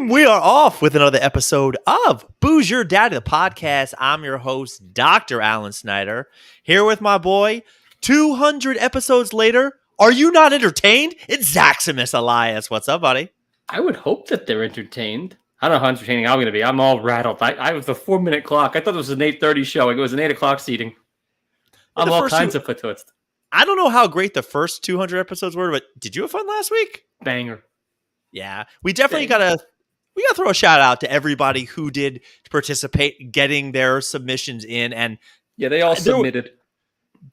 We are off with another episode of Booze Your Daddy, the podcast. I'm your host, Dr. Alan Snyder, here with my boy. 200 episodes later, are you not entertained? It's Zaximus Elias. What's up, buddy? I would hope that they're entertained. I don't know how entertaining I'm going to be. I'm all rattled. I was the 4-minute clock. I thought it was an 8:30 show. It was an 8 o'clock seating. I'm all kinds of fatootsed. I don't know how great the first 200 episodes were, but did you have fun last week? Banger. Yeah, we definitely gotta throw a shout out to everybody who did participate, getting their submissions in, and yeah, they all submitted.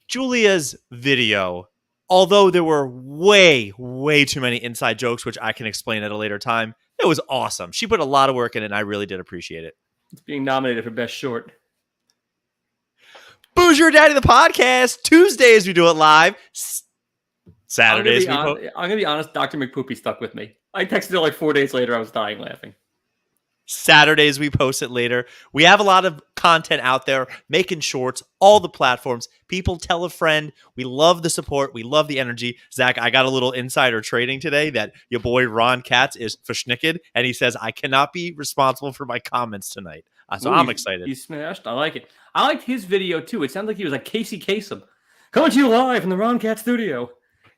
Julia's video, although there were way too many inside jokes, which I can explain at a later time, it was awesome. She put a lot of work in it, and I really did appreciate it. It's being nominated for Best Short. Booze Your Daddy, the podcast. Tuesdays we do it live. Saturdays I'm going to be honest, Dr. McPoopy stuck with me. I texted her like 4 days later. I was dying laughing. Saturdays we post it later. We have a lot of content out there, making shorts, all the platforms. People tell a friend. We love the support. We love the energy. Zach, I got a little insider trading today that your boy Ron Katz is verschnicked, and he says, I cannot be responsible for my comments tonight. So I'm excited. He's smashed. I like it. I liked his video too. It sounded like he was like Casey Kasem. Coming to you live from the Ron Katz studio.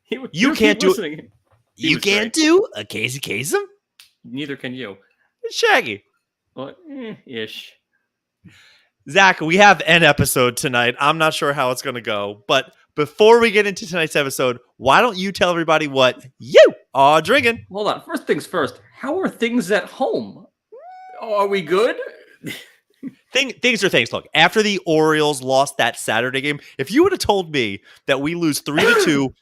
You can't do it. You can't do a Casey Kasem? Neither can you. It's Shaggy. Well, ish. Zach, we have an episode tonight. I'm not sure how it's going to go, but before we get into tonight's episode, why don't you tell everybody what you are drinking? Hold on. First things first. How are things at home? Are we good? Things are things. Look, after the Orioles lost that Saturday game, if you would have told me that we lose 3-2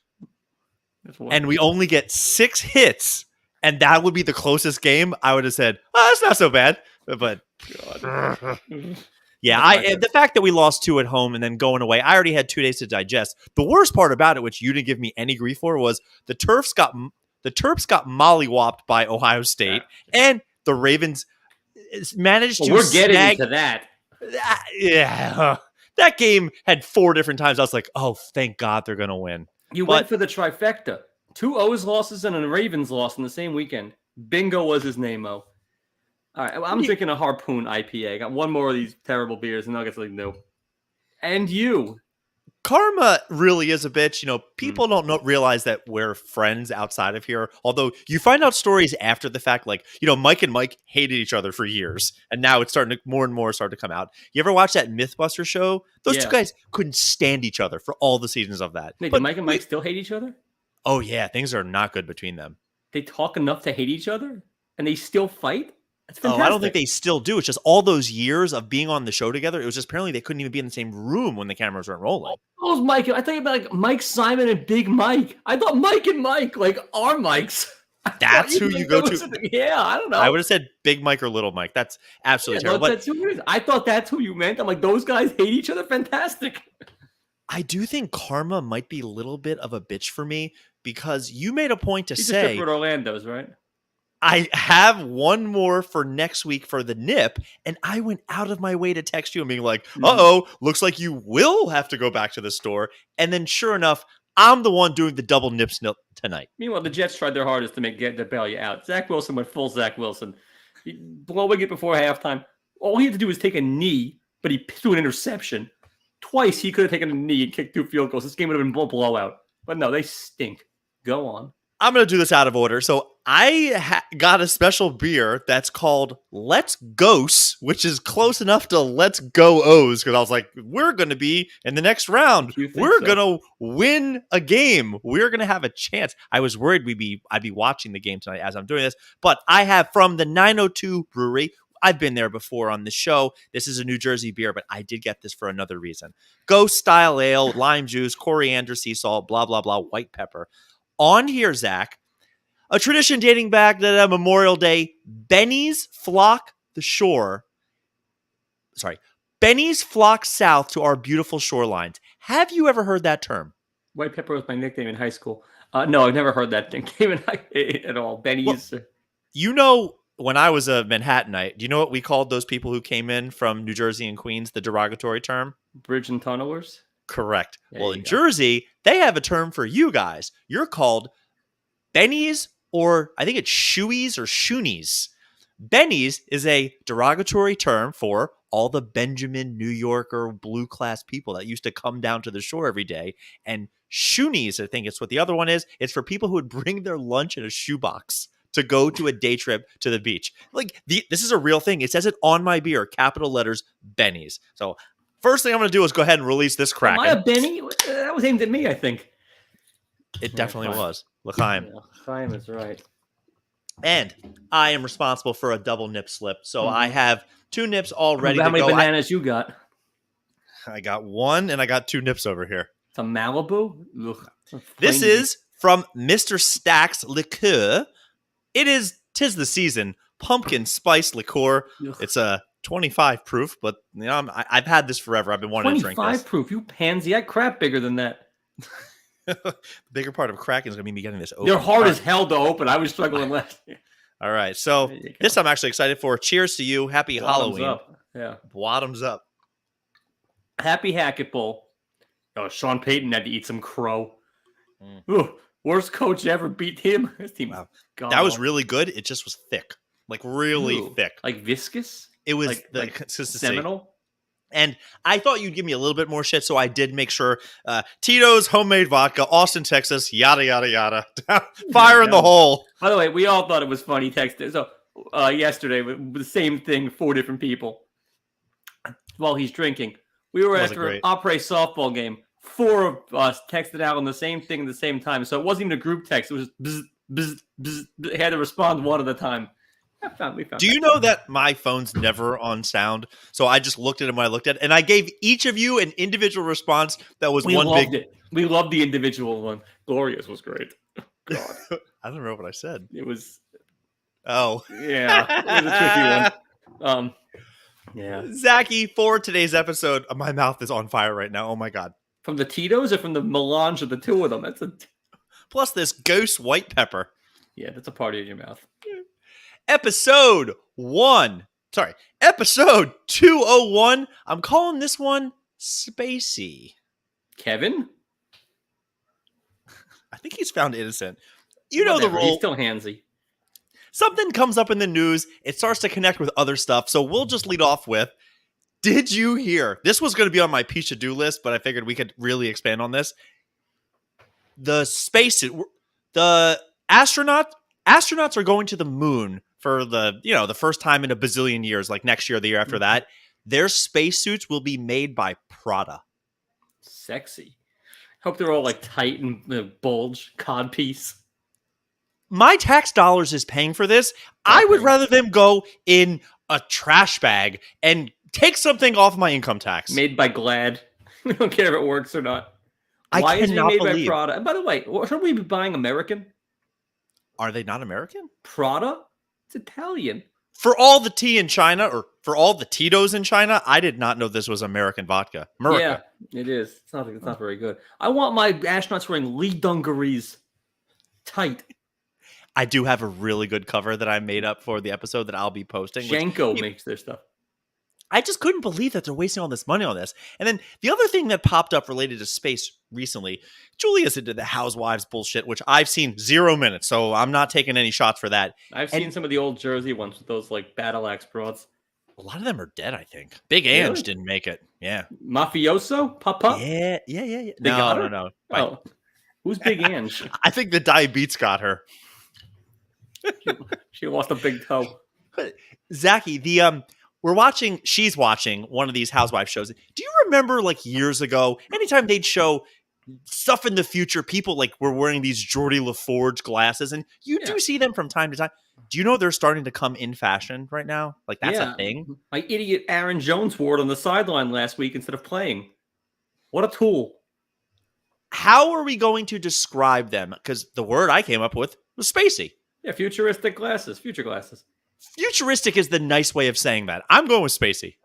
and we only get 6 hits, and that would be the closest game, I would have said, "Oh, that's not so bad." But yeah, the fact that we lost 2 at home and then going away, I already had 2 days to digest. The worst part about it, which you didn't give me any grief for, was the Terps got mollywopped by Ohio State, and the Ravens managed to. We're getting into that. Yeah, that game had 4 different times. I was like, "Oh, thank God they're gonna win." You went for the trifecta. 2 O's losses and a Ravens loss in the same weekend. Bingo was his name-o. All right, I'm drinking a Harpoon IPA. I got one more of these terrible beers, and I'll get something new. And you. Karma really is a bitch. You know, people don't realize that we're friends outside of here. Although you find out stories after the fact, like, you know, Mike and Mike hated each other for years, and now it's starting to more and more start to come out. You ever watch that Mythbuster show? Those two guys couldn't stand each other for all the seasons of that. Wait, do Mike and Mike still hate each other? Oh yeah, things are not good between them. They talk enough to hate each other, and they still fight? That's fantastic. Oh, I don't think they still do. It's just all those years of being on the show together. It was just apparently they couldn't even be in the same room when the cameras weren't rolling. Oh, was Mike. I thought about like Mike Simon and Big Mike. I thought Mike and Mike like are Mikes. That's who you go to. Yeah, I don't know. I would have said Big Mike or Little Mike. That's absolutely terrible. That's who it is. I thought that's who you meant. I'm like, those guys hate each other. Fantastic. I do think Karma might be a little bit of a bitch for me because you made a point to say. He's a stripper at Orlando's, right? I have one more for next week for the nip, and I went out of my way to text you and being like, looks like you will have to go back to the store. And then sure enough, I'm the one doing the double nip snip tonight. Meanwhile, the Jets tried their hardest to bail you out. Zach Wilson went full Zach Wilson. Blowing it before halftime. All he had to do was take a knee, but he threw an interception. Twice he could have taken a knee and kicked 2 field goals. This game would have been a blowout. But no, they stink. Go on. I'm going to do this out of order. So I got a special beer that's called Let's Ghost, which is close enough to Let's Go O's, because I was like, we're going to be in the next round. We're going to win a game. We're going to have a chance. I was worried I'd be watching the game tonight as I'm doing this, but I have from the 902 Brewery. I've been there before on the show. This is a New Jersey beer, but I did get this for another reason. Ghost style ale, lime juice, coriander, sea salt, blah, blah, blah, white pepper. On here, Zach, a tradition dating back to Memorial Day, Benny's flock south to our beautiful shorelines. Have you ever heard that term? White pepper was my nickname in high school. No, I've never heard that nickname at all. Benny's. Well, you know, when I was a Manhattanite, do you know what we called those people who came in from New Jersey and Queens, the derogatory term? Bridge and tunnelers? Correct. Well, in Jersey, they have a term for you guys. You're called Bennies, or I think it's Shoeies or Shoonies. Bennies is a derogatory term for all the Benjamin, New Yorker, blue class people that used to come down to the shore every day. And shoonies, I think it's what the other one is. It's for people who would bring their lunch in a shoebox to go to a day trip to the beach. Like, this is a real thing. It says it on my beer, capital letters, Bennies. So first thing I'm going to do is go ahead and release this Kraken. Am I a Benny? That was aimed at me, I think. It definitely was. L'chaim. Yeah, L'chaim is right. And I am responsible for a double nip slip. So I have 2 nips all ready to go. How many bananas you got? I got 1 and I got 2 nips over here. It's a Malibu? Ugh, this is from Mr. Stack's Liqueur. Tis the season. Pumpkin spice liqueur. Ugh. It's a 25 proof, but you know I've had this forever. I've been wanting to drink this. 25 proof? You pansy. I crap bigger than that. The bigger part of Kraken is going to be me getting this open. They're hard as hell to open. I was struggling last year. All right. So this I'm actually excited for. Cheers to you. Happy Halloween. Up. Yeah. Bottoms up. Happy Hackett Bowl. Oh, Sean Payton had to eat some crow. Ooh, worst coach ever beat him. His team. Wow. That was really good. It just was thick. Like really thick. Like viscous? It was like consistency. Seminole? And I thought you'd give me a little bit more shit, so I did make sure. Tito's homemade vodka, Austin, Texas, yada, yada, yada. Fire in the hole. By the way, we all thought it was funny texting. So yesterday, the same thing, 4 different people. While he's drinking. We were after an Opry softball game. 4 of us texted out on the same thing at the same time. So it wasn't even a group text. It was bzz, bzz, bzz. They had to respond one at a time. We found Do you know that my phone's never on sound? So I just looked at it when I looked at it, and I gave each of you an individual response that was one big. It. We loved the individual one. Glorious was great. God. I don't remember what I said. It was. Oh. Yeah. It was a tricky one. Yeah. Zachy, for today's episode, my mouth is on fire right now. Oh my God. From the Tito's or from the melange of the 2 of them? Plus this ghost white pepper. Yeah, that's a party in your mouth. Episode 201. I'm calling this one Spacey. Kevin? I think he's found innocent. You know Whatever, the role. He's still handsy. Something comes up in the news. It starts to connect with other stuff. So we'll just lead off with, did you hear? This was going to be on my Pishadoo list, but I figured we could really expand on this. The spacesuit, the astronauts are going to the moon for the first time in a bazillion years, like next year or the year after that. Their spacesuits will be made by Prada. Sexy. Hope they're all like tight and bulge, codpiece. My tax dollars is paying for this. I would rather them go in a trash bag and take something off my income tax. Made by Glad. We don't care if it works or not. Why is it made by Prada? And by the way, shouldn't we be buying American? Are they not American? Prada? It's Italian. For all the tea in China, or for all the Tito's in China, I did not know this was American vodka. America. Yeah, it is. It's not very good. I want my astronauts wearing Lee dungarees. Tight. I do have a really good cover that I made up for the episode that I'll be posting. Janko makes their stuff. I just couldn't believe that they're wasting all this money on this. And then the other thing that popped up related to space recently, Julia's into the housewives bullshit, which I've seen 0 minutes, so I'm not taking any shots for that. I've seen some of the old Jersey ones with those like battle axe broads. A lot of them are dead, I think. Big Ange didn't make it. Yeah. Mafioso? Papa? Yeah. No. Oh. Who's Big Ange? I think the diabetes got her. She lost a big toe. Zachy, she's watching one of these housewife shows. Do you remember like years ago, anytime they'd show stuff in the future, people like were wearing these Geordie LaForge glasses, and you do see them from time to time. Do you know they're starting to come in fashion right now? Like that's a thing. My idiot Aaron Jones wore it on the sideline last week instead of playing. What a tool. How are we going to describe them? Because the word I came up with was Spacey. Yeah, futuristic glasses, future glasses. Futuristic is the nice way of saying that. I'm going with Spacey.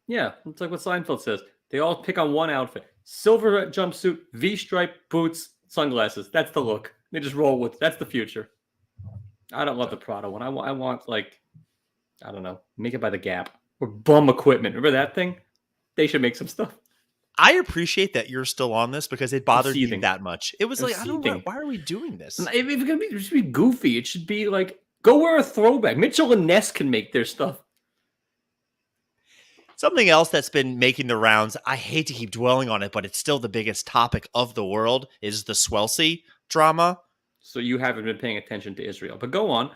Yeah, it's like what Seinfeld says. They all pick on one outfit. Silver jumpsuit, V-stripe, boots, sunglasses. That's the look. They just roll with. That's the future. I don't love the Prada one. I want like, I don't know, make it by the Gap. Or bum equipment. Remember that thing? They should make some stuff. I appreciate that you're still on this because it bothered me that much. It was like, I don't know, why are we doing this? If it's going to be, it should be goofy. It should be like Go wear a throwback. Mitchell and Ness can make their stuff. Something else that's been making the rounds, I hate to keep dwelling on it, but it's still the biggest topic of the world, is the Swelsey drama. So you haven't been paying attention to Israel. But go on.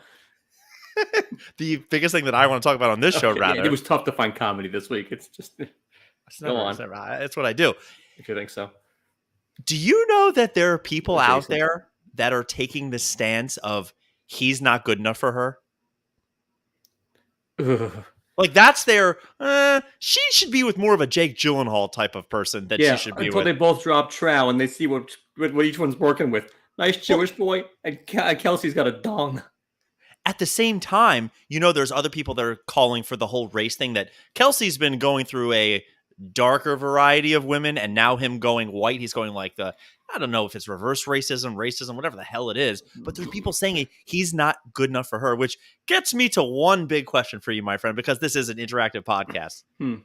The biggest thing that I want to talk about on this show, rather. It was tough to find comedy this week. It's just... Go on. It's what I do. If you think so. Do you know that there are people out there that are taking the stance of he's not good enough for her? Ugh. Like, that's their, she should be with more of a Jake Gyllenhaal type of person that she should be until with. they both drop trow and they see what each one's working with. Nice Jewish boy, and Kelsey's got a dong. At the same time, there's other people that are calling for the whole race thing, that Kelsey's been going through a darker variety of women, and now him going white, he's going like I don't know if it's reverse racism, whatever the hell it is, but there's people saying he's not good enough for her, which gets me to one big question for you, my friend, because this is an interactive podcast.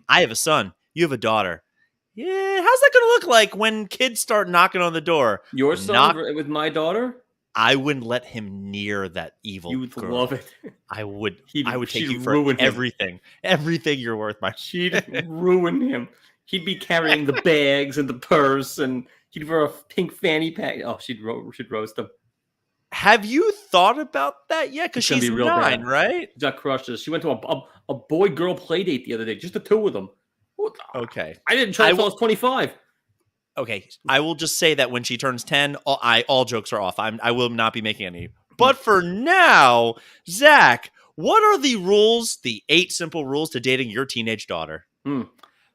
I have a son. You have a daughter. Yeah, how's that going to look like when kids start knocking on the door? Your son with my daughter? I wouldn't let him near that evil You would girl. love it. I would take you for everything. Everything you're worth, my She'd ruin him. He'd be carrying the bags and the purse, and he'd wear a pink fanny pack. Oh, she'd roast him. Have you thought about that yet? Because she's 9, right? She got crushes. She went to a boy-girl play date the other day, just the two of them. Okay. I didn't try until I was 25. Okay, I will just say that when she turns 10, all jokes are off. I will not be making any. But for now, Zach, what are the rules, the 8 simple rules to dating your teenage daughter?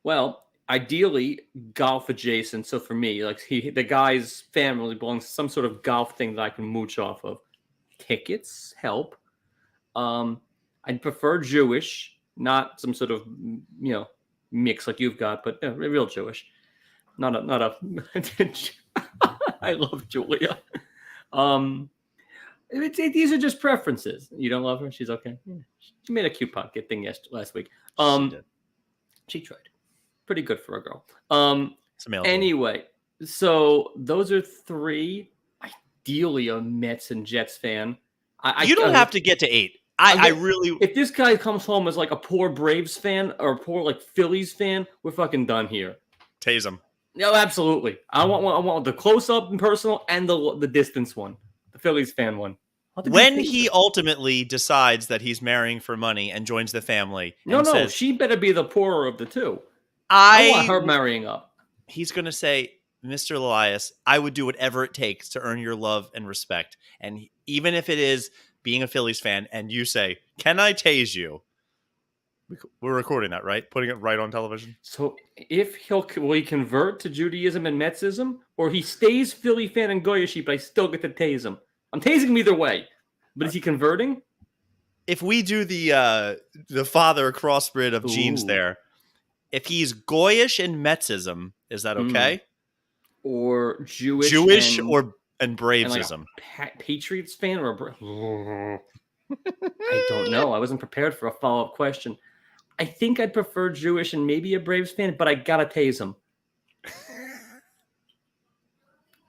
Well, ideally, golf adjacent. So for me, like the guy's family belongs to some sort of golf thing that I can mooch off of. Tickets help. I'd prefer Jewish, not some sort of mix like you've got, but real Jewish. Not a. I love Julia. These are just preferences. You don't love her? She's okay. Yeah. She made a cute pocket thing last week. She tried. Pretty good for a girl. Anyway, so those are 3. Ideally, a Mets and Jets fan. You don't have to get to 8. I really. If this guy comes home as like a poor Braves fan or a poor like Phillies fan, we're fucking done here. Tase him. No, absolutely. I want the close up and personal and the distance one, the Phillies fan one. When he ultimately decides that he's marrying for money and joins the family, says, she better be the poorer of the two. I want her marrying up. He's going to say, Mr. Elias, I would do whatever it takes to earn your love and respect, and even if it is being a Phillies fan, and you say, "Can I tase you?" We're recording that, right? Putting it right on television. So if will he convert to Judaism and Metsism, or he stays Philly fan and Goyish, but I still get to tase him? I'm tasing him either way. But is he converting? If we do the father crossbred of genes there, if he's Goyish and Metsism, is that okay? Or Jewish and Bravesism? Like a Patriots fan or I don't know. I wasn't prepared for a follow-up question. I think I'd prefer Jewish and maybe a Braves fan, but I gotta tase him.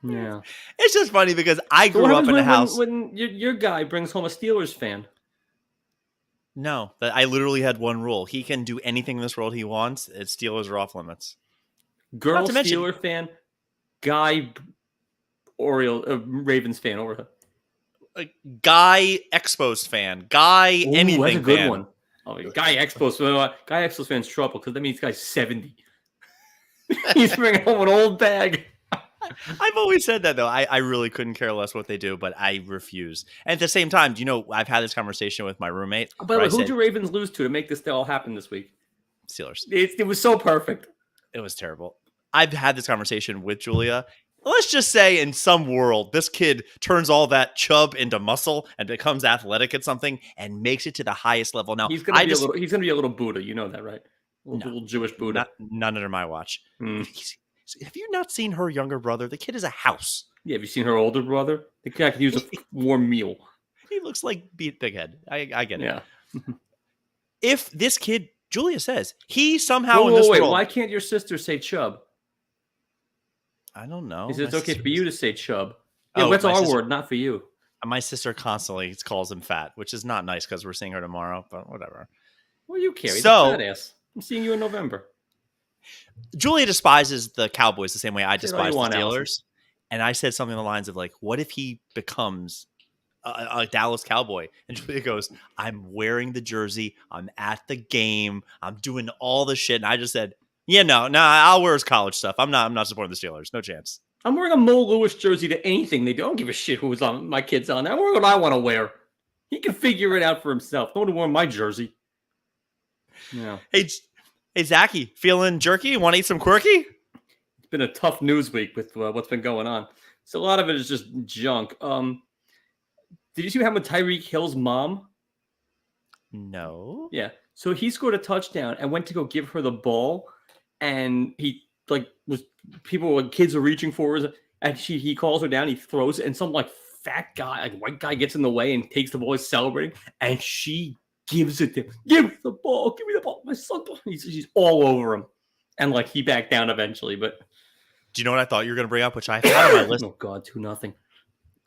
Yeah. It's just funny because I grew up in a house. When your guy brings home a Steelers fan. No, I literally had one rule. He can do anything in this world he wants. It's Steelers are off limits. Girl Steeler fan, guy Ravens fan over a guy Expos fan, guy anything that's a good fan. One. Oh, guy Expos fan's trouble because that means guy's 70. He's bringing home an old bag. I've always said that, though. I really couldn't care less what they do, but I refuse. And at the same time, I've had this conversation with my roommate. By the way, who did Ravens lose to make this all happen this week? Steelers. It was so perfect. It was terrible. I've had this conversation with Julia. Let's just say in some world, this kid turns all that chub into muscle and becomes athletic at something and makes it to the highest level. Now, he's going to be a little Buddha. You know that, right? Little Jewish Buddha. None under my watch. Have you not seen her younger brother? The kid is a house. Yeah, have you seen her older brother? The guy could use a warm meal. He looks like Big Head. I get it. Yeah. If this kid, Julia says, he somehow in this world... Why can't your sister say chub? I don't know. Is it okay for you to say chub? Yeah, what's our word, not for you? My sister constantly calls him fat, which is not nice because we're seeing her tomorrow, but whatever. Well, you care. He's a So fat ass. I'm seeing you in November. Julia despises the Cowboys the same way I Say it all you despise the want, Allison. Steelers. And I said something along the lines of like, what if he becomes a Dallas Cowboy? And Julia goes, I'm wearing the jersey. I'm at the game. I'm doing all the shit. And I just said, yeah, no, I'll wear his college stuff. I'm not supporting the Steelers. No chance. I'm wearing a Mo Lewis jersey to anything they do. I don't give a shit who's on my kid's on there. I'm wearing what I want to wear. He can figure it out for himself. No one wore my jersey. Yeah. Hey, Zachy, feeling jerky? Want to eat some quirky? It's been a tough news week with what's been going on. So a lot of it is just junk. Did you see what happened with Tyreek Hill's mom? No. Yeah. So he scored a touchdown and went to go give her the ball, and he kids were reaching for her, and he calls her down. He throws it, and some like fat guy, like white guy, gets in the way and takes the ball. He's celebrating, and she gives it to him. Give me the ball. Give me the ball. My son. She's all over him, and like he backed down eventually. But do you know what I thought you were going to bring up, which I had on my list? Oh God, 2-0.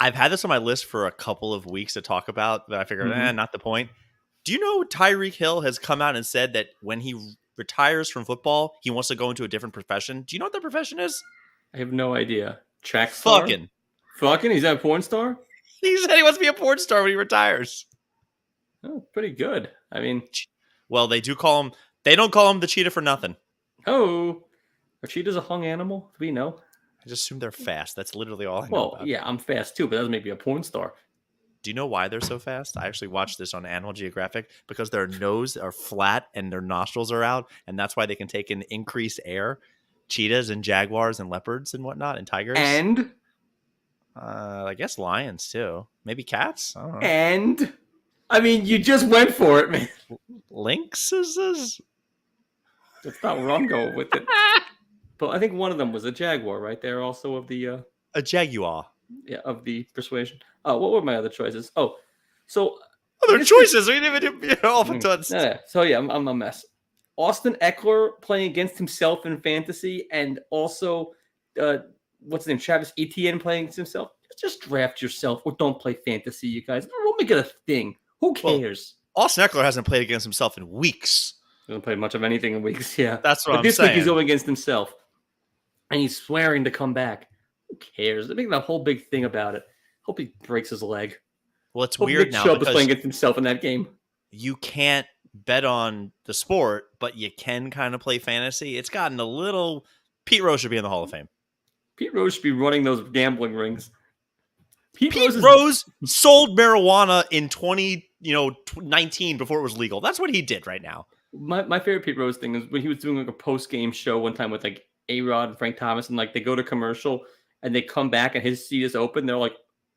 I've had this on my list for a couple of weeks to talk about, but I figured, not the point. Do you know Tyreek Hill has come out and said that when he retires from football, he wants to go into a different profession? Do you know what that profession is? I have no idea. Track star? Fucking? He's a porn star? He said he wants to be a porn star when he retires. Oh, pretty good. I mean, well, they don't call him the cheetah for nothing. Oh, are cheetahs a hung animal? Do we know? I just assume they're fast. That's literally all I know. Well, about. Yeah, I'm fast too, but that doesn't make me a porn star. Do you know why they're so fast? I actually watched this on Animal Geographic because their nose are flat and their nostrils are out, and that's why they can take in increased air. Cheetahs and jaguars and leopards and whatnot and tigers. And? I guess lions too. Maybe cats? I don't know. And? I mean, you just went for it, man. Lynxes? That's not where I'm going with it. But I think one of them was a jaguar, right? They're also of the... a jaguar. Yeah, of the persuasion. Oh, what were my other choices? Oh, so... Other choices? We didn't even all the time. Yeah, so yeah, I'm a mess. Austin Eckler playing against himself in fantasy, and also, what's his name? Travis Etienne playing against himself. Just draft yourself or don't play fantasy, you guys. Don't make it a thing. Who cares? Well, Austin Eckler hasn't played against himself in weeks. He hasn't played much of anything in weeks, yeah. That's what I'm saying. But this week he's going against himself, and he's swearing to come back. Who cares? They're making that whole big thing about it. Hope he breaks his leg. Well, it's weird now because playing against himself in that game. You can't bet on the sport, but you can kind of play fantasy. It's gotten a little... Pete Rose should be in the Hall of Fame. Pete Rose should be running those gambling rings. Pete Rose sold marijuana in 2019 before it was legal. That's what he did right now. My favorite Pete Rose thing is when he was doing like a post-game show one time with like A-Rod and Frank Thomas, and like they go to commercial and they come back and his seat is open. They're like,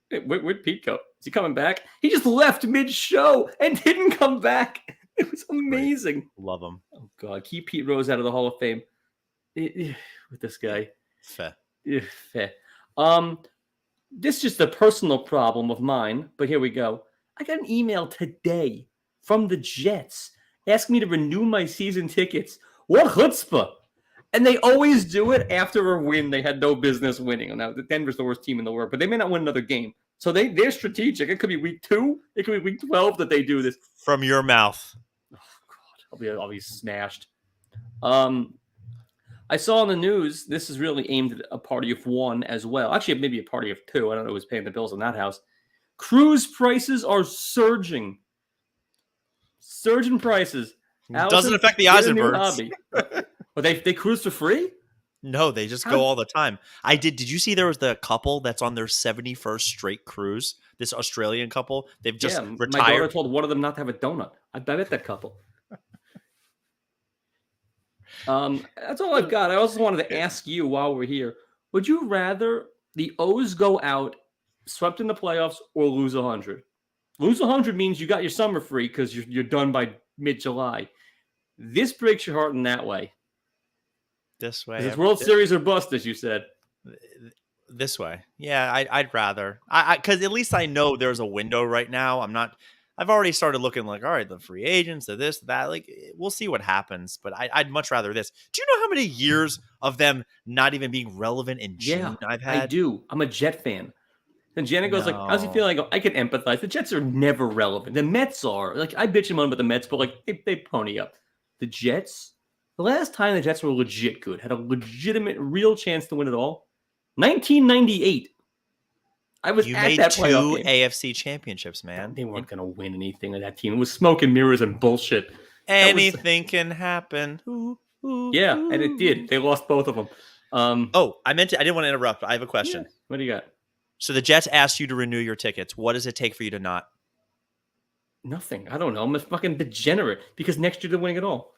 hey, where'd Pete go? Is he coming back? He just left mid-show and didn't come back. It was amazing. Great. Love him. Oh, God. Keep Pete Rose out of the Hall of Fame with this guy. Fair. Fair. This is just a personal problem of mine, but here we go. I got an email today from the Jets asking me to renew my season tickets. What chutzpah! And they always do it after a win they had no business winning. Now, Denver's the worst team in the world, but they may not win another game. So they're strategic. It could be week 2. It could be week 12 that they do this. From your mouth. Oh, God. I'll be smashed. I saw on the news, this is really aimed at a party of one as well. Actually, maybe a party of 2. I don't know who's paying the bills in that house. Cruise prices are surging. Surging prices. Allison, doesn't affect the Eisenbergs. Well, they cruise for free? No, they just go all the time. Did you see there was the couple that's on their 71st straight cruise? This Australian couple. They've just retired. My daughter told one of them not to have a donut. I bet that couple. That's all I've got. I also wanted to ask you while we're here. Would you rather the O's go out, swept in the playoffs, or lose 100? Lose 100 means you got your summer free because you're done by mid-July. This breaks your heart in that way. This way. It's World Series or bust, as you said. This way. Yeah, I'd rather. Because at least I know there's a window right now. I've already started looking like, all right, the free agents, the this, that. Like, we'll see what happens. But I'd much rather this. Do you know how many years of them not even being relevant in June I've had? I do. I'm a Jet fan. And Janet goes like, "How's he No. feeling?" I go, "I can empathize. The Jets are never relevant. The Mets are. Like, I bitch and moan about the Mets, but like they pony up. The Jets. The last time the Jets were legit good, had a legitimate, real chance to win it all, 1998. I was You at made that playoff 2 game. AFC championships, man. They weren't going to win anything with that team. It was smoke and mirrors and bullshit. Anything can happen. Yeah, and it did. They lost both of them. Oh, I didn't want to interrupt, but I have a question. Yeah. What do you got? So the Jets asked you to renew your tickets. What does it take for you to not? Nothing. I don't know. I'm a fucking degenerate because next year they're winning it all.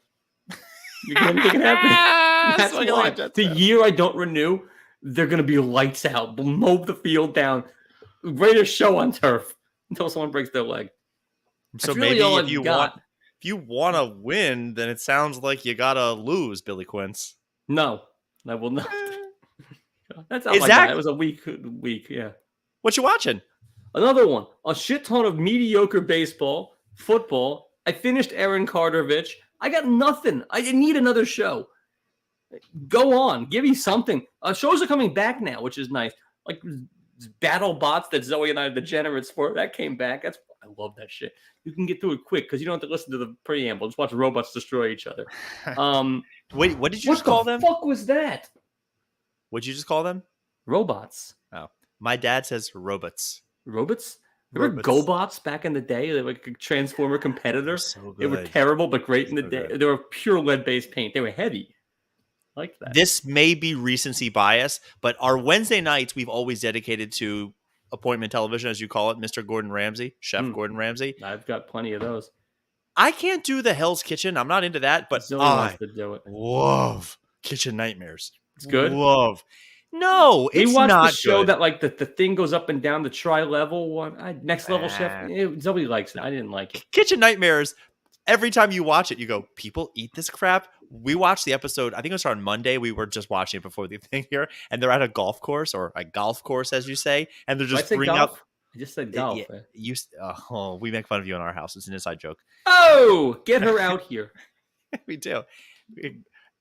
You're going to make it happen. That's why. The year I don't renew, they're going to be lights out. They'll mow the field down. Greatest show on turf until someone breaks their leg. So That's really maybe all if I've you got. want to win, then it sounds like you gotta lose, Billy Quince. No, I will not. That's all Is I that- got. It was a week. Yeah. What you watching? Another one. A shit ton of mediocre baseball, football. I finished Aaron Carterovich. I got nothing. I need another show. Go on. Give me something. Shows are coming back now, which is nice. Like Battle Bots that Zoe and I are degenerates for. That came back. I love that shit. You can get through it quick because you don't have to listen to the preamble. Just watch robots destroy each other. Wait, what did you just call them? What the fuck was that? What'd you just call them? Robots. Oh, my dad says robots. Robots? Remember GoBots back in the day? They were like a Transformer competitor. So They were good. terrible, but great in the So day. good. They were pure lead-based paint. They were heavy. I liked that. This may be recency bias, but our Wednesday nights we've always dedicated to appointment television, as you call it, Mr. Gordon Ramsay, Chef Gordon Ramsay. I've got plenty of those. I can't do the Hell's Kitchen. I'm not into that, but Zoe wants to do it. love Kitchen Nightmares. It's good. Love. No, it's we watched not the show good. that like the thing goes up and down the tri-level one. Next level chef. Nobody likes it. I didn't like it. Kitchen Nightmares. Every time you watch it, you go, people eat this crap. We watched the episode, I think it was on Monday. We were just watching it before the thing here, and they're at a golf course, or a golf course, as you say, and they're just bringing out. I just said golf. We make fun of you in our house. It's an inside joke. Oh, get her out here. We do.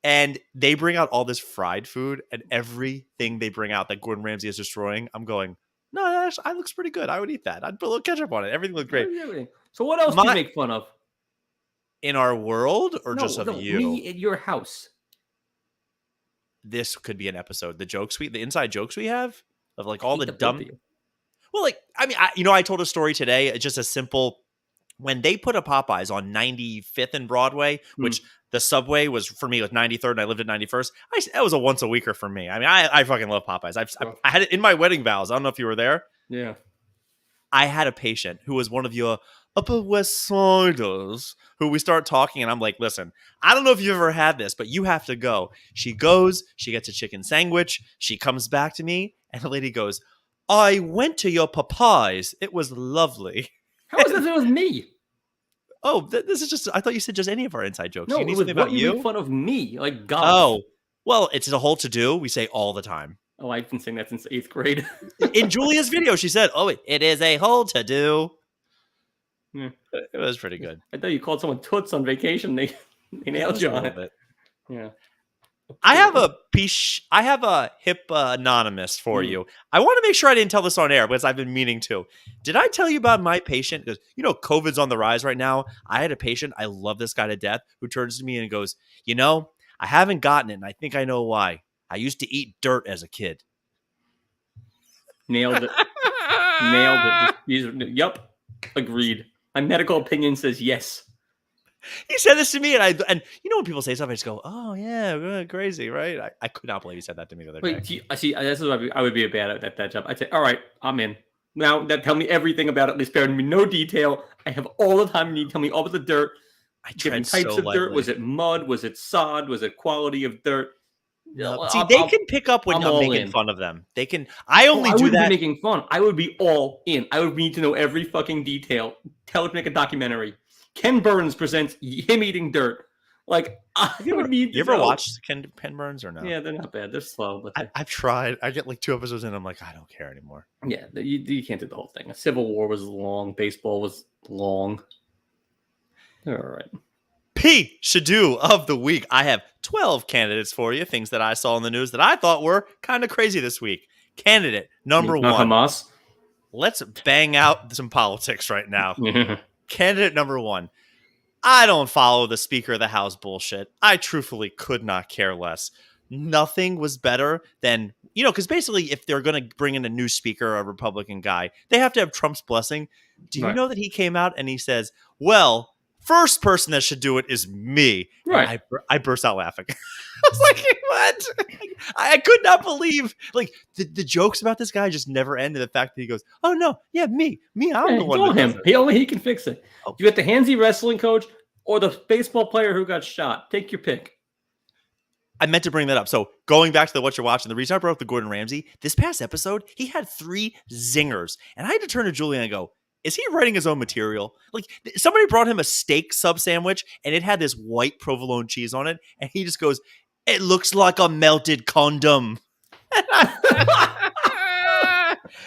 And they bring out all this fried food, and everything they bring out that Gordon Ramsay is destroying, I'm going, no, that looks pretty good. I would eat that. I'd put a little ketchup on it. Everything looked great. So what else do you make fun of? In our world, or just of you? Me at your house. This could be an episode. The inside jokes we have of like all the dumb. Both of you. Well, like, I mean, I told a story today. It's just a simple, when they put a Popeyes on 95th and Broadway, which the subway was for me, like 93rd, and I lived at 91st. That was a once a weeker for me. I mean, I fucking love Popeyes. I had it in my wedding vows. I don't know if you were there. Yeah. I had a patient who was one of your Upper West Siders who we start talking, and I'm like, listen, I don't know if you've ever had this, but you have to go. She goes, she gets a chicken sandwich. She comes back to me, and the lady goes, I went to your Popeyes. It was lovely. How is that with me? Oh, this is just, I thought you said just any of our inside jokes. No, you need it was something what about you you? make fun of me, like golf. Oh, well, it's a whole to-do. We say all the time. Oh, I've been saying that since 8th grade. In Julia's video, she said, oh, it is a whole to-do. Yeah. It was pretty good. I thought you called someone toots on vacation. They nailed you on it. Bit. Yeah. I have a hip anonymous for you. I want to make sure I didn't tell this on air because I've been meaning to. Did I tell you about my patient? Because COVID's on the rise right now. I had a patient. I love this guy to death, who turns to me and goes, I haven't gotten it, and I think I know why. I used to eat dirt as a kid. Nailed it. Nailed it. Yup. Agreed. My medical opinion says yes. He said this to me, and when people say stuff, I just go, "Oh yeah, crazy, right?" I could not believe he said that to me the other day. I see. This is what I would be bad at that job. I'd say, "All right, I'm in." Now, tell me everything about it. At least spare me no detail. I have all the time you need. Tell me all about the dirt. Different types of dirt. Was it mud? Was it sod? Was it quality of dirt? See, they can pick up when I'm making fun of them. They can. I wouldn't be making fun. I would be all in. I would need to know every fucking detail. Tell it to make a documentary. Ken Burns presents him eating dirt. Like, you ever watched Ken Burns or no? Yeah, they're not bad. They're slow, but I've tried. I get like 2 episodes in. I'm like, I don't care anymore. Yeah, you can't do the whole thing. A Civil War was long. Baseball was long. All right. Pishadoo of the week. I have 12 candidates for you. Things that I saw in the news that I thought were kind of crazy this week. Candidate number 1. Hamas. let's bang out some politics right now. Yeah. Candidate number 1. I don't follow the Speaker of the House bullshit. I truthfully could not care less. Nothing was better than, because basically if they're going to bring in a new speaker, a Republican guy, they have to have Trump's blessing. Do you Right. know that he came out and he says, well, first person that should do it is me. Right. And I burst out laughing. I was like, what? I could not believe, the jokes about this guy just never end. The fact that he goes, oh no, yeah, me, I'm the one that does it. Only he can fix it. Oh. You got the handsy wrestling coach or the baseball player who got shot. Take your pick. I meant to bring that up. So going back to the Whatcha Watchin, the reason I brought up the Gordon Ramsay, this past episode, he had 3 zingers. And I had to turn to Julian and go, is he writing his own material? Like, somebody brought him a steak sub sandwich, and it had this white provolone cheese on it. And he just goes, it looks like a melted condom.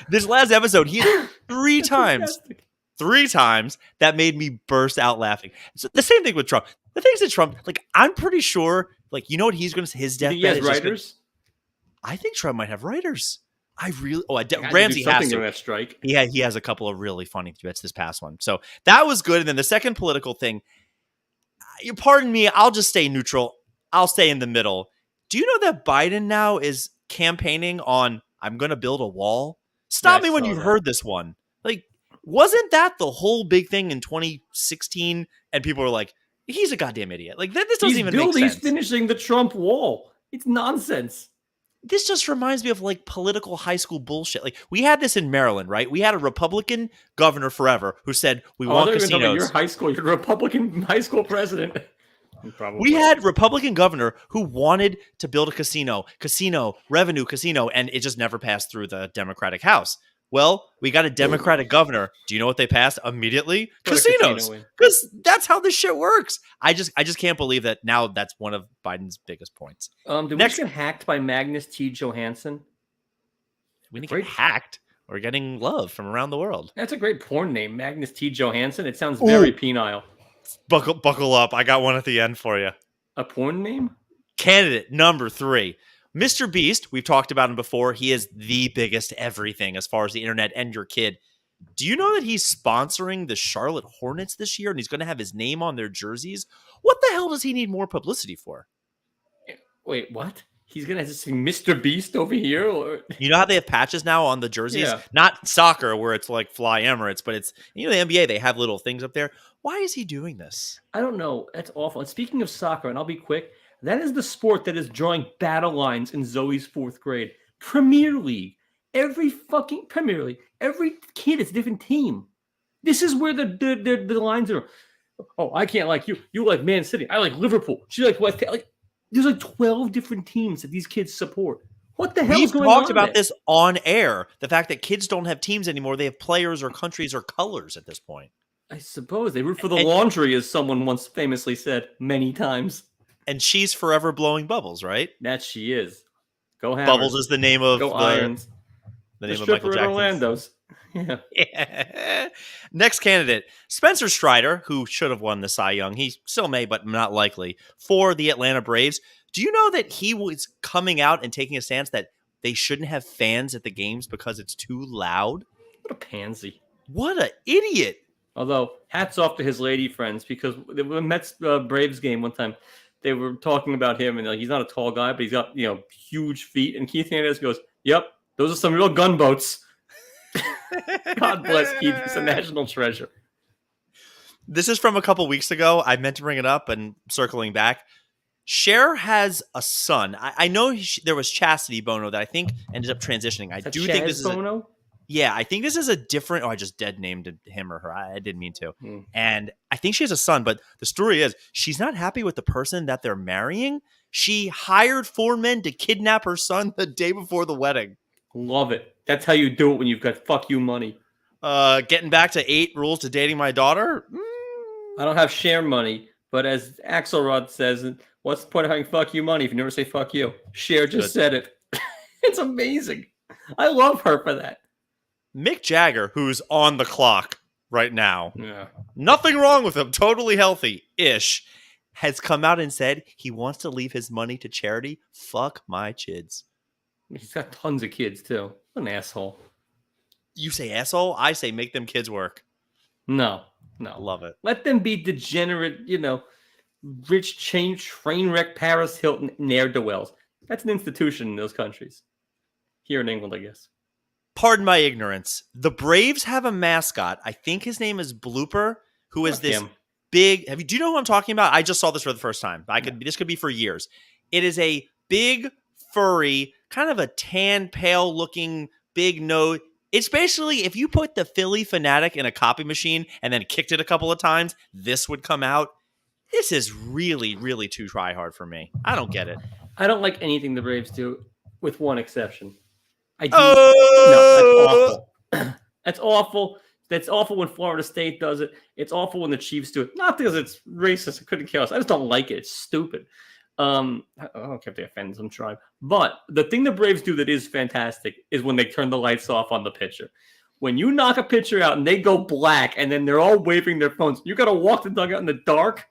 This last episode, he had 3 times. 3 times that made me burst out laughing. So the same thing with Trump. The things that Trump, I'm pretty sure, you know what he's going to say? His deathbed. He has writers. I think Trump might have writers. Ramsey has to. That strike. He has a couple of really funny bits this past one. So that was good. And then the second political thing, you pardon me, I'll just stay neutral. I'll stay in the middle. Do you know that Biden now is campaigning on, I'm going to build a wall? Stop me when you've heard this one. Wasn't that the whole big thing in 2016? And people were like, he's a goddamn idiot. This doesn't even make sense. He's finishing the Trump wall. It's nonsense. This just reminds me of political high school bullshit. We had this in Maryland, right? We had a Republican governor forever who said, we want casinos. Your high school, you're a Republican high school president. Probably. We had Republican governor who wanted to build a casino, revenue casino, and it just never passed through the Democratic House. Well, we got a Democratic governor. Do you know what they passed immediately? Casinos. Because that's how this shit works. I just can't believe that now that's one of Biden's biggest points. Did we get hacked by Magnus T. Johansson? We didn't get hacked. We're getting love from around the world. That's a great porn name, Magnus T. Johansson. It sounds very penile. Buckle up. I got one at the end for you. A porn name? Candidate number 3. Mr. Beast, we've talked about him before. He is the biggest everything as far as the internet and your kid. Do you know that he's sponsoring the Charlotte Hornets this year and he's going to have his name on their jerseys? What the hell does he need more publicity for? Wait, what? He's going to just sing Mr. Beast over here? Or... You know how they have patches now on the jerseys? Yeah. Not soccer where it's like Fly Emirates, but it's, the NBA, they have little things up there. Why is he doing this? I don't know. That's awful. And speaking of soccer, and I'll be quick, that is the sport that is drawing battle lines in Zoe's 4th grade. Premier League. Every fucking Premier League. Every kid is a different team. This is where the lines are. Oh, I can't like you. You like Man City. I like Liverpool. She like West Ham. There's 12 different teams that these kids support. What the hell is going on? We've talked about this on air. The fact that kids don't have teams anymore. They have players or countries or colors at this point. I suppose they root for the laundry, as someone once famously said many times. And she's forever blowing bubbles, right? That she is. Go Hammers. Bubbles is the name of Irons. The name of Michael Jackson's. Orlando's. Yeah. Next candidate, Spencer Strider, who should have won the Cy Young. He still may, but not likely, for the Atlanta Braves. Do you know that he was coming out and taking a stance that they shouldn't have fans at the games because it's too loud? What a pansy. What an idiot. Although, hats off to his lady friends, because the Mets Braves game one time, they were talking about him, and he's not a tall guy, but he's got huge feet. And Keith Hernandez goes, "Yep, those are some real gunboats." God bless Keith; he's a national treasure. This is from a couple weeks ago. I meant to bring it up, and circling back, Cher has a son. I know there was Chastity Bono that I think ended up transitioning. I do think this is Bono. Yeah, I think this is a different... Oh, I just dead named him or her. I didn't mean to. And I think she has a son, but the story is she's not happy with the person that they're marrying. She hired 4 men to kidnap her son the day before the wedding. Love it. That's how you do it when you've got fuck you money. Getting back to 8 rules to dating my daughter? I don't have share money, but as Axelrod says, what's the point of having fuck you money if you never say fuck you? Cher just said it. It's amazing. I love her for that. Mick Jagger, who's on the clock right now, nothing wrong with him, totally healthy-ish, has come out and said he wants to leave his money to charity. Fuck my chids. He's got tons of kids, too. What an asshole. You say asshole, I say make them kids work. No. Love it. Let them be degenerate, rich train wreck Paris Hilton ne'er-do-wells. That's an institution in those countries. Here in England, I guess. Pardon my ignorance. The Braves have a mascot. I think his name is Blooper, who is this big. Do you know who I'm talking about? I just saw this for the first time. This could be for years. It is a big, furry, kind of a tan, pale looking, big nose. It's basically if you put the Philly Fanatic in a copy machine and then kicked it a couple of times, this would come out. This is really, really too try hard for me. I don't get it. I don't like anything the Braves do, with one exception. I do. Oh! No, that's awful. That's awful. That's awful when Florida State does it. It's awful when the Chiefs do it. Not because it's racist. I couldn't care less. I just don't like it. It's stupid. I don't care if they offend some tribe. But the thing the Braves do that is fantastic is when they turn the lights off on the pitcher. When you knock a pitcher out and they go black and then they're all waving their phones, you got to walk the dugout in the dark.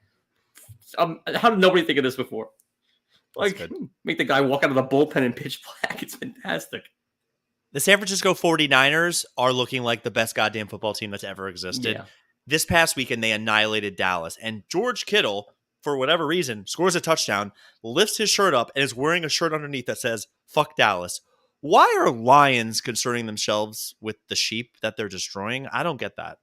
How did nobody think of this before? Like, make the guy walk out of the bullpen in pitch black. It's fantastic. The San Francisco 49ers are looking like the best goddamn football team that's ever existed. Yeah. This past weekend, they annihilated Dallas. And George Kittle, for whatever reason, scores a touchdown, lifts his shirt up, and is wearing a shirt underneath that says, "Fuck Dallas." Why are Lions concerning themselves with the sheep that they're destroying? I don't get that.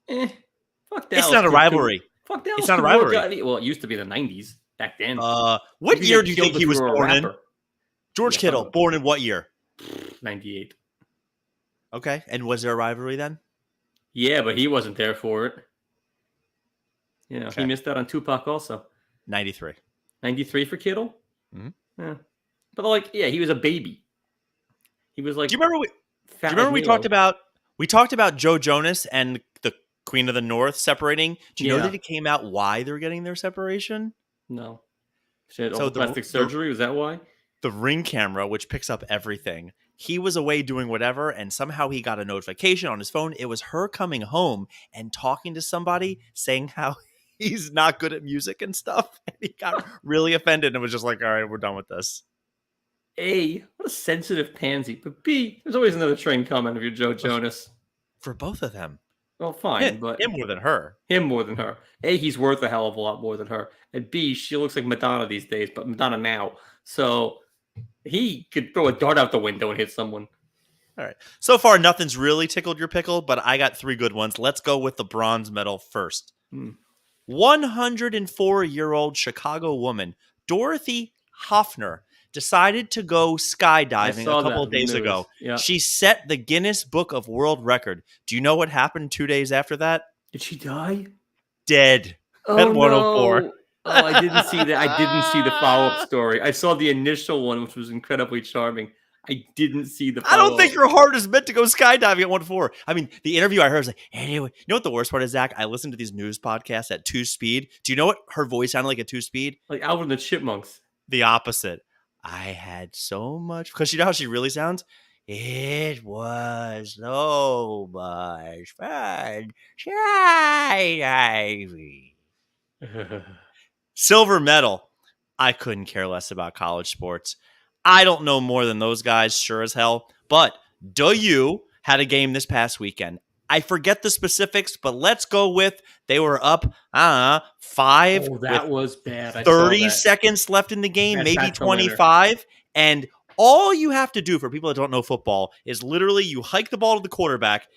Fuck Dallas. It's not a rivalry. Fuck Dallas. It's not a rivalry. Well, it used to be the 90s back then. What year do you think he was born in? George Kittle, born in what year? 98. Okay. And was there a rivalry then? Yeah, but he wasn't there for it. He missed out on Tupac also. 93. 93 for Kittle? Mm-hmm. Yeah. But he was a baby. He was like. Do you remember we talked about Joe Jonas and the Queen of the North separating? Do you know that it came out why they're getting their separation? No. She had plastic surgery. Was that why? The Ring camera, which picks up everything. He was away doing whatever, and somehow he got a notification on his phone. It was her coming home and talking to somebody saying how he's not good at music and stuff. And he got really offended and was just like, all right, we're done with this. A, what a sensitive pansy. But B, there's always another train coming if you're Joe Jonas. For both of them. Well, fine, but him more than her. Him more than her. A, he's worth a hell of a lot more than her. And B, she looks like Madonna these days, but Madonna now. So he could throw a dart out the window and hit someone. All right. So far, nothing's really tickled your pickle, but I got 3 good ones. Let's go with the bronze medal first. 104-year-old Chicago woman, Dorothy Hoffner, decided to go skydiving a couple of days ago. Yeah. She set the Guinness Book of World Record. Do you know what happened 2 days after that? Did she die? Dead. At 104. No. Oh, I didn't see that. I didn't see the follow-up story. I saw the initial one, which was incredibly charming. I didn't see the follow-up. I don't think your heart is meant to go skydiving at 104. I mean, the interview I heard was like, anyway, you know what the worst part is, Zach? I listened to these news podcasts at 2 speed. Do you know what her voice sounded like at 2 speed? Like Alvin and the Chipmunks. The opposite. I had so much, because you know how she really sounds? It was so much fun skydiving. Silver medal. I couldn't care less about college sports. I don't know more than those guys, sure as hell. But DU had a game this past weekend. I forget the specifics, but let's go with they were up 5. Oh, that was bad. 30 seconds left in the game, maybe 25. And all you have to do for people that don't know football is literally you hike the ball to the quarterback.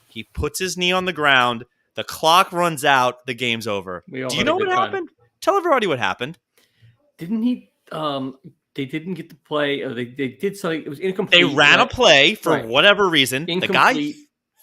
He puts his knee on the ground. The clock runs out. The game's over. Do you know what happened? Tell everybody what happened. Didn't he? They didn't get to play. They did something. It was incomplete. They ran a play for whatever reason. Incomplete. The guy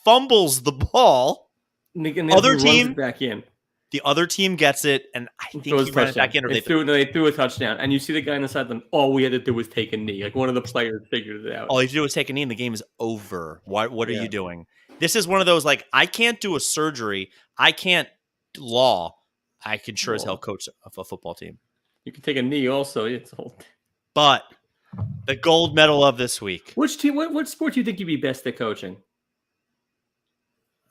fumbles the ball. And the other team back in. The other team gets it, and I think he ran it back in. Or they threw a touchdown, and you see the guy on the sideline. All we had to do was take a knee. Like one of the players figured it out. All you had to do was take a knee, and the game is over. What are you doing? This is one of those like I can't do a surgery. I can't law. I can sure as hell coach a football team. You can take a knee also. It's old. But the gold medal of this week. Which team? What sport do you think you'd be best at coaching?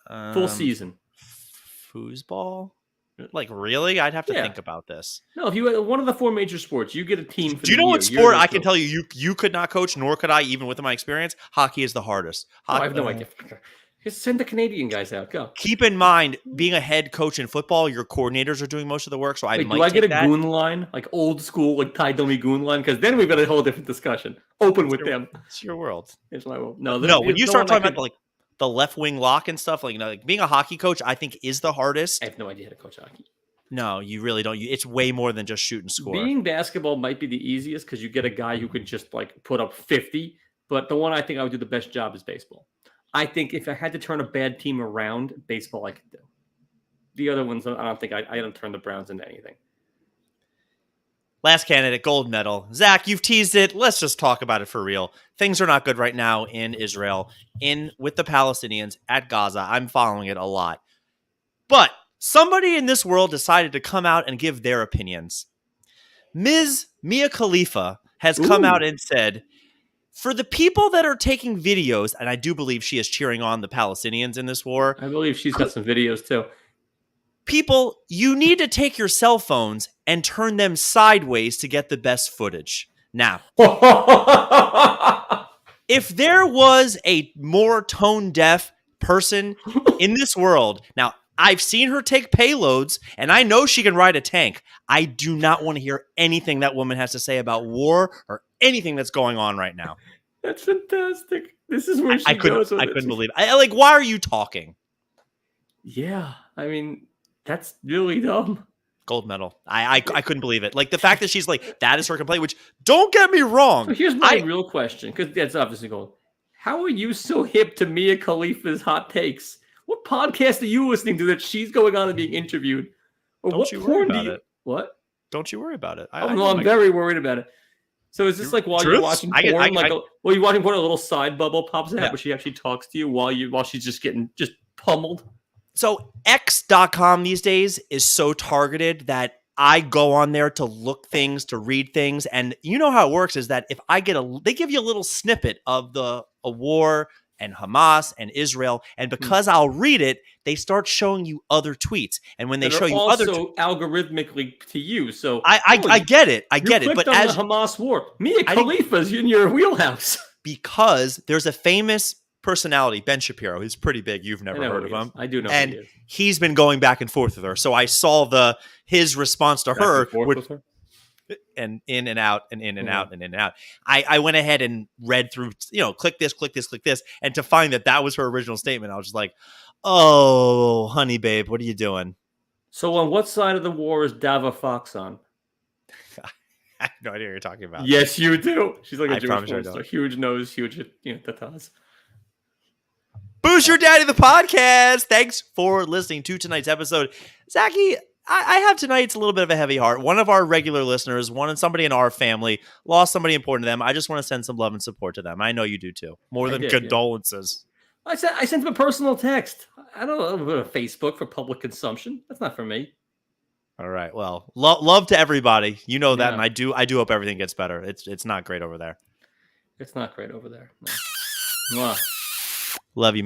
Full season. Foosball? Like, really? I'd have to Yeah. think about this. No, if you had one of the 4 major sports, you get a team for Do you the know year. what You're sport the I can coach. tell you could not coach, nor could I, even with my experience? Hockey is the hardest. Oh, I have no idea. Just send the Canadian guys out. Go. Keep in mind, being a head coach in football, your coordinators are doing most of the work, so I Wait, might do I get a take that. goon line? Like old school, like Ty Domi goon line? Because then we've got a whole different discussion. Open with them. It's your world. It's my world. No, No, when you the start one I talking about the left wing lock and stuff, like being a hockey coach, I think is the hardest. I have no idea how to coach hockey. No, you really don't. It's way more than just shoot and score. Being basketball might be the easiest because you get a guy who could just like put up 50. But the one I think I would do the best job is baseball. I think if I had to turn a bad team around, baseball I could do. The other ones, I don't think I don't turn the Browns into anything. Last candidate, gold medal. Zach, you've teased it. Let's just talk about it for real. Things are not good right now in Israel, with the Palestinians at Gaza. I'm following it a lot. But somebody in this world decided to come out and give their opinions. Ms. Mia Khalifa has come out and said, for the people that are taking videos, and I do believe she is cheering on the Palestinians in this war. I believe she's got some videos too. People, you need to take your cell phones and turn them sideways to get the best footage. Now, if there was a more tone-deaf person in this world, now, I've seen her take payloads, and I know she can ride a tank. I do not want to hear anything that woman has to say about war or anything that's going on right now. That's fantastic. This is where she goes. I couldn't believe it. Why are you talking? Yeah, I mean, that's really dumb. Gold medal. I couldn't believe it. Like, the fact that she's like, that is her complaint, which, don't get me wrong. So here's my real question, because that's obviously gold. How are you so hip to Mia Khalifa's hot takes? What podcast are you listening to that she's going on and being interviewed? Or don't what you worry about it? It. What? Don't you worry about it. I'm very worried about it. So is this like while you're watching porn, while you're watching porn, a little side bubble pops out, where she actually talks to you while she's just getting pummeled? So X.com these days is so targeted that I go on there to look things, to read things, and you know how it works is that if I get they give you a little snippet of a war and Hamas and Israel, and because I'll read it, they start showing you other tweets. And when they show you other algorithmically to you, so I get it, but as the Hamas war, Mia Khalifa's in your wheelhouse because there's a famous personality, Ben Shapiro. He's pretty big. You've never heard of him. I do know, and who he is. He's been going back and forth with her. So I saw his response to her. And in and out and in and out and in and out. I went ahead and read through, click this, and to find that was her original statement, I was just like, oh, honey, babe, what are you doing? So on what side of the war is Dava Fox on? I have no idea what you're talking about. Yes, you do. She's like a Jewish monster. Huge nose, huge tatas. Booster Daddy, the podcast. Thanks for listening to tonight's episode. Zachy, I have tonight's a little bit of a heavy heart. One of our regular listeners, somebody in our family, lost somebody important to them. I just want to send some love and support to them. I know you do too. More than condolences. Yeah. I sent him a personal text. I don't know, Facebook for public consumption. That's not for me. All right. Well, love to everybody. You know that, and I do hope everything gets better. It's not great over there. It's not great over there. No. Love you.